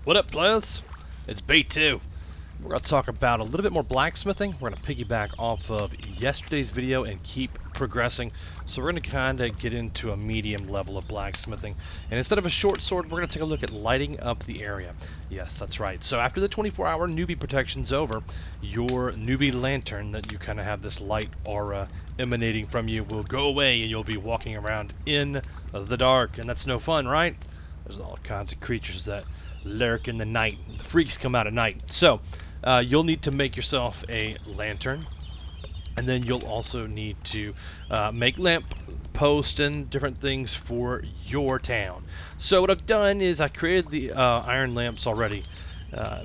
What up, players? It's B2. We're going to talk about a little bit more blacksmithing. We're going to piggyback off of yesterday's video and keep progressing. So we're going to kind of get into a medium level of blacksmithing. And instead of a short sword, we're going to take a look at lighting up the area. Yes, that's right. So after the 24-hour newbie protection's over, your newbie lantern that you kind of have this light aura emanating from you will go away and you'll be walking around in the dark. And that's no fun, right? There's all kinds of creatures that lurk in the night. The freaks come out at night. So you'll need to make yourself a lantern, and then you'll also need to make lamp posts and different things for your town. So what I've done is I created the iron lamps already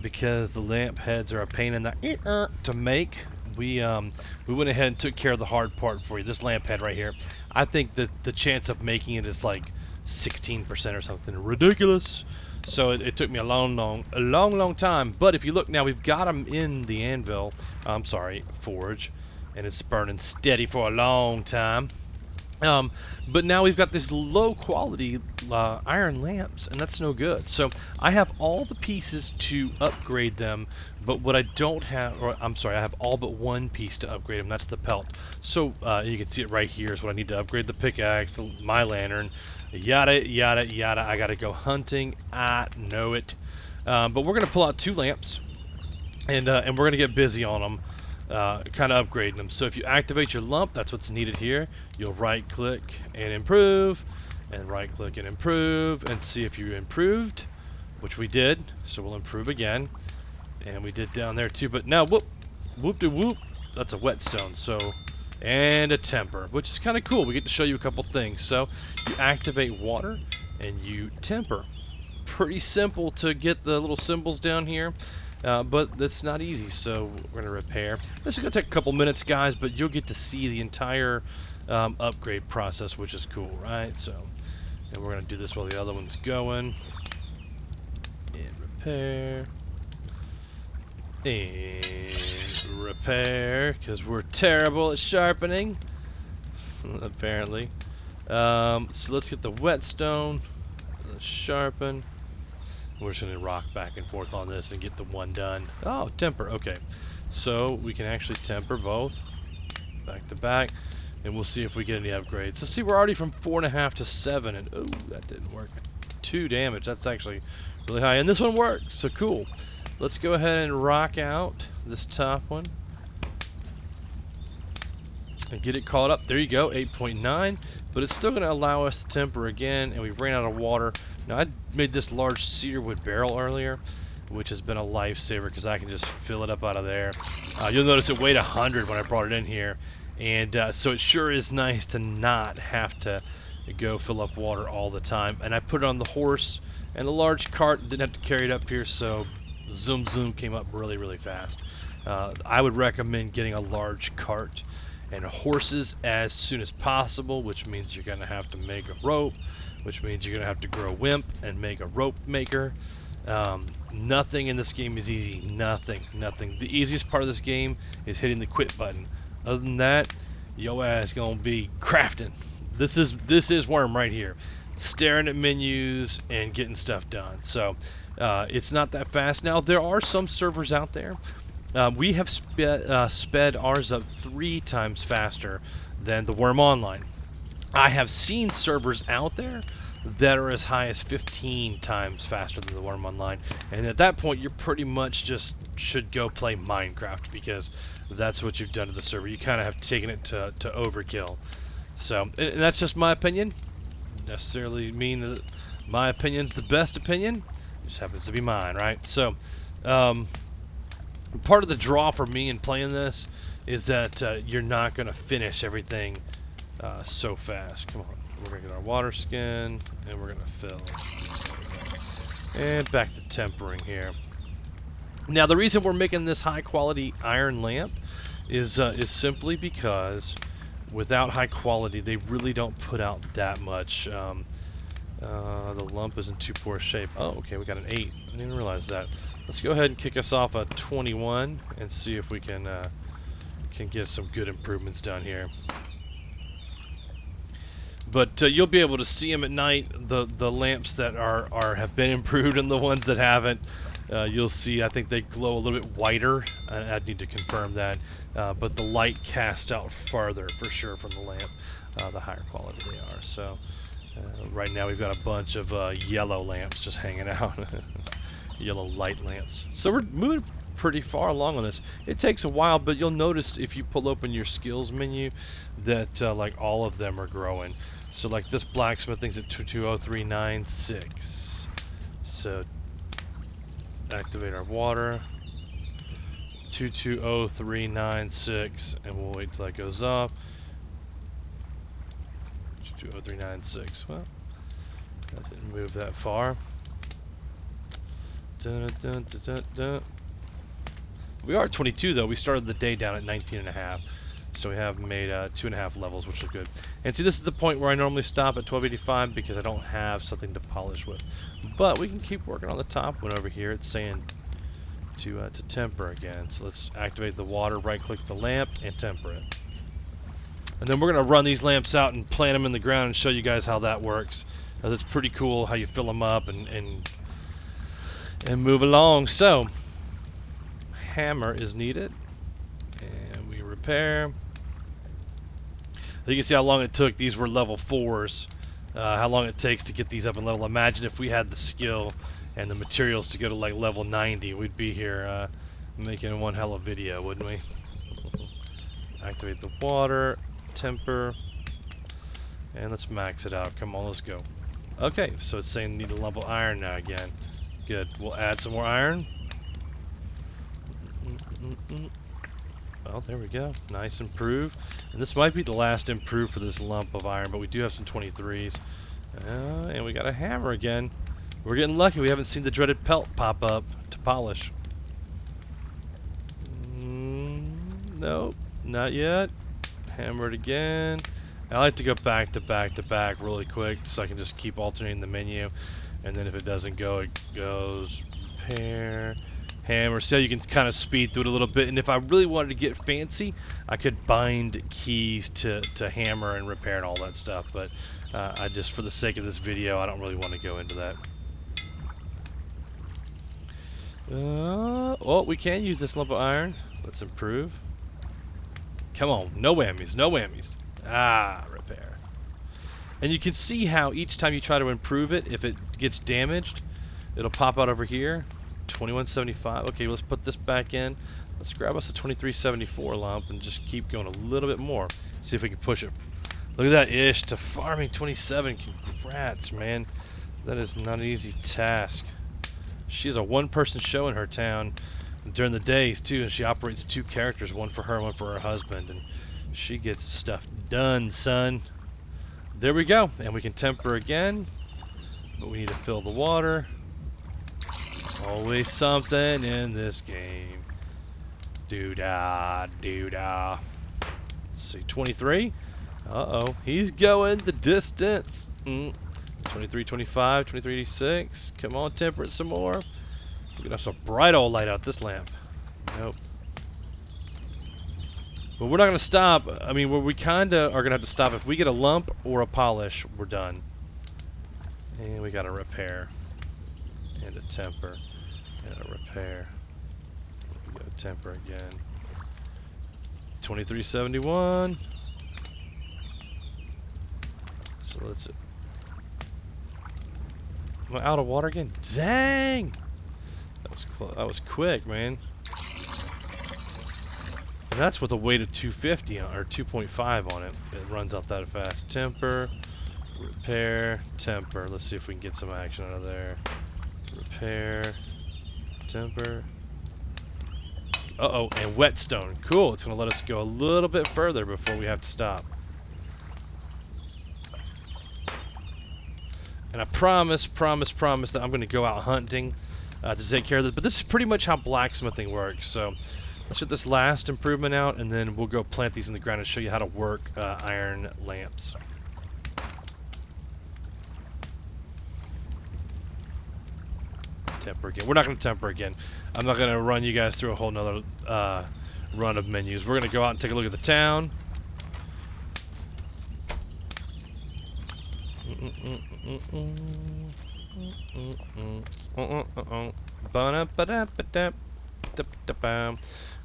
because the lamp heads are a pain in the to make. We went ahead and took care of the hard part for you. This lamp head right here, I think that the chance of making it is like 16% or something ridiculous. So it took me a long time. But if you look now, we've got them in the anvil. I'm sorry, forge, and it's burning steady for a long time. But now we've got this low quality iron lamps, and that's no good. So I have all the pieces to upgrade them, but what I don't have, or I'm sorry, I have all but one piece to upgrade them. That's the pelt. So you can see it right here is what I need to upgrade: the pickaxe, my lantern, yada yada yada. I gotta go hunting. I know it. But we're gonna pull out 2 lamps, and we're gonna get busy on them. Kind of upgrading them. So if you activate your lump, that's what's needed here. You'll right click and improve, and right click and improve, and see if you improved, which we did. So we'll improve again, and we did down there too. But now whoop de whoop, that's a whetstone. So and a temper, which is kind of cool. We get to show you a couple things. So you activate water and you temper. Pretty simple to get the little symbols down here. But that's not easy, so we're going to repair. This is going to take a couple minutes, guys, but you'll get to see the entire upgrade process, which is cool, right? So, and we're going to do this while the other one's going. And repair. And repair, because we're terrible at sharpening, apparently. So let's get the whetstone, let's sharpen. We're just going to rock back and forth on this and get the one done. Oh, temper. Okay. So we can actually temper both back to back, and we'll see if we get any upgrades. So see, we're already from 4.5 to 7, and oh, that didn't work. 2 damage. That's actually really high, and this one works. So cool. Let's go ahead and rock out this top one and get it caught up. There you go, 8.9, but it's still going to allow us to temper again, and we ran out of water. Now, I made this large cedar wood barrel earlier, which has been a lifesaver because I can just fill it up out of there. You'll notice it weighed 100 when I brought it in here, and so it sure is nice to not have to go fill up water all the time. And I put it on the horse, and the large cart didn't have to carry it up here, so zoom came up really fast. I would recommend getting a large cart and horses as soon as possible, which means you're going to have to make a rope, which means you're going to have to grow a wimp and make a rope maker. Nothing in this game is easy. Nothing. The easiest part of this game is hitting the quit button. Other than that, your ass going to be crafting. This is Wurm right here, staring at menus and getting stuff done. So it's not that fast. Now, there are some servers out there. We have sped ours up 3 times faster than the Wurm Online. I have seen servers out there that are as high as 15 times faster than the Wurm Online, and at that point, you pretty much just should go play Minecraft because that's what you've done to the server. You kind of have taken it to overkill. So, and that's just my opinion. Doesn't necessarily mean that my opinion's the best opinion. It just happens to be mine, right? So, part of the draw for me in playing this is that you're not going to finish everything so fast. Come on, we're going to get our water skin, and we're going to fill. And back to tempering here. Now, the reason we're making this high-quality iron lamp is simply because without high quality, they really don't put out that much. The lump is in too poor shape. Oh, okay, we got an 8. I didn't even realize that. Let's go ahead and kick us off a 21 and see if we can get some good improvements down here. But you'll be able to see them at night. The lamps that have been improved and the ones that haven't, you'll see. I think they glow a little bit whiter. I'd need to confirm that. But the light casts out farther for sure from the lamp. The higher quality they are. So right now we've got a bunch of yellow lamps just hanging out. Yellow light lamps. So we're moving pretty far along on this. It takes a while, but you'll notice if you pull open your skills menu that like all of them are growing. So like this blacksmithing's at 220396. So activate our water. 220396, and we'll wait till that goes up. 220396. Well, that didn't move that far. Dun, dun, dun, dun, dun. We are at 22 though. We started the day down at 19.5. So we have made 2.5 levels, which is good. And see, this is the point where I normally stop at 1285 because I don't have something to polish with. But we can keep working on the top one over here. It's saying to temper again. So let's activate the water, right-click the lamp, and temper it. And then we're going to run these lamps out and plant them in the ground and show you guys how that works. It's pretty cool how you fill them up and move along. So, hammer is needed. And we repair. You can see how long it took. These were level 4s. How long it takes to get these up in level. Imagine if we had the skill and the materials to go to like level 90. We'd be here making one hell of a video, wouldn't we? Activate the water, temper, and let's max it out. Come on, let's go. Okay, so it's saying need a lump of iron now again. Good. We'll add some more iron. Well, there we go. Nice improve. And this might be the last improve for this lump of iron, but we do have some 23s. And we got a hammer again. We're getting lucky. We haven't seen the dreaded pelt pop up to polish. Nope, not yet. Hammer it again. I like to go back to back to back really quick so I can just keep alternating the menu. And then if it doesn't go, it goes repair. Hammer. See how you can kind of speed through it a little bit. And if I really wanted to get fancy, I could bind keys to hammer and repair and all that stuff. But I just, for the sake of this video, I don't really want to go into that. Oh, we can use this lump of iron. Let's improve. Come on, no whammies, no whammies. Repair. And you can see how each time you try to improve it, if it gets damaged, it'll pop out over here. 2175. Okay, let's put this back in. Let's grab us a 2374 lump and just keep going a little bit more. See if we can push it. Look at that ish to farming 27. Congrats, man. That is not an easy task. She's a one-person show in her town during the days too, and she operates 2 characters, one for her, one for her husband, and she gets stuff done, son. There we go, and we can temper again, but we need to fill the water. Always something in this game. Doo-dah, doo-dah. Let's see, 23. Uh-oh, he's going the distance. 23, 25, 2386. Come on, temper it some more. We're gonna have some bright old light out this lamp. Nope. But we're not gonna stop. I mean, we kinda are gonna have to stop. If we get a lump or a polish, we're done. And we gotta repair. And a temper. And a repair. We gotta temper again. 2371. So let's. Am I out of water again? Dang! That was quick, man. And that's with a weight of 250 or 2.5 on it. It runs out that fast. Temper, repair, temper. Let's see if we can get some action out of there. Repair, temper. Uh-oh, and whetstone. Cool. It's going to let us go a little bit further before we have to stop. And I promise that I'm going to go out hunting to take care of this. But this is pretty much how blacksmithing works. So let's get this last improvement out, and then we'll go plant these in the ground and show you how to work iron lamps. Temper again. We're not going to temper again. I'm not going to run you guys through a whole nother run of menus. We're going to go out and take a look at the town.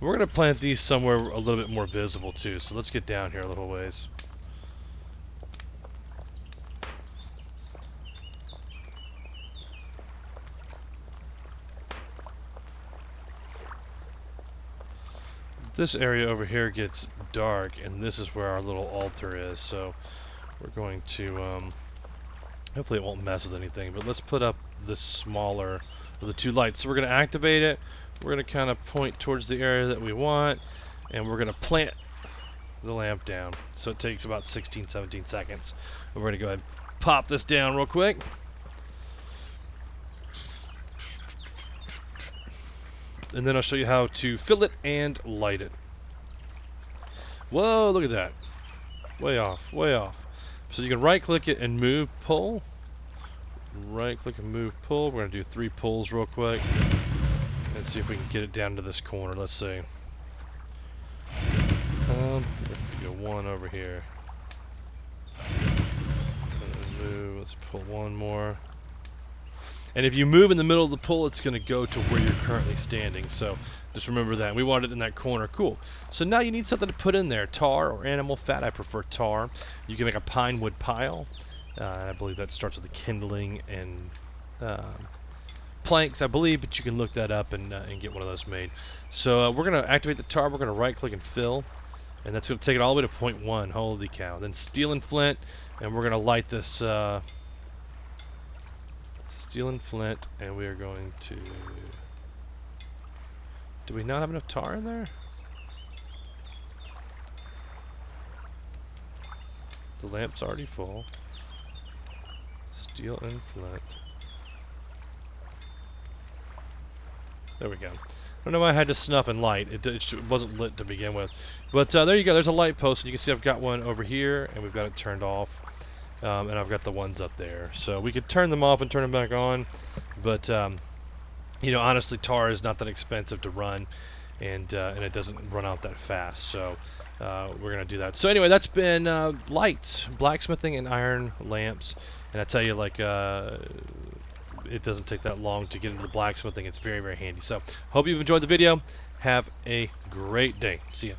We're gonna plant these somewhere a little bit more visible too. So let's get down here a little ways. This area over here gets dark, and this is where our little altar is. So we're going to hopefully it won't mess with anything. But let's put up this smaller of the two lights. So we're gonna activate it. We're gonna kind of point towards the area that we want, and we're gonna plant the lamp down. So it takes about 16, 17 seconds. And we're gonna go ahead and pop this down real quick. And then I'll show you how to fill it and light it. Whoa, look at that. Way off, way off. So you can right click it and move, pull. Right click and move, pull. We're gonna do 3 pulls real quick. And see if we can get it down to this corner. Let's see. Let's go 1 over here. Move. Let's pull 1 more. And if you move in the middle of the pull, it's going to go to where you're currently standing. So just remember that. We want it in that corner. Cool. So now you need something to put in there. Tar or animal fat. I prefer tar. You can make a pine wood pile. I believe that starts with the kindling and planks, I believe, but you can look that up and get one of those made. So we're going to activate the tar. We're going to right click and fill. And that's going to take it all the way to 0.1. Holy cow. Then steel and flint. And we're going to light this... steel and flint, and we are going to... Do we not have enough tar in there? The lamp's already full. Steel and flint. There we go. I don't know why I had to snuff and light. It wasn't lit to begin with. But there you go. There's a light post, and you can see I've got one over here, and we've got it turned off. And I've got the ones up there. So we could turn them off and turn them back on. But, you know, honestly, tar is not that expensive to run. And it doesn't run out that fast. So we're going to do that. So anyway, that's been lights, blacksmithing, and iron lamps. And I tell you, like, it doesn't take that long to get into the blacksmithing. It's very, very handy. So hope you've enjoyed the video. Have a great day. See ya.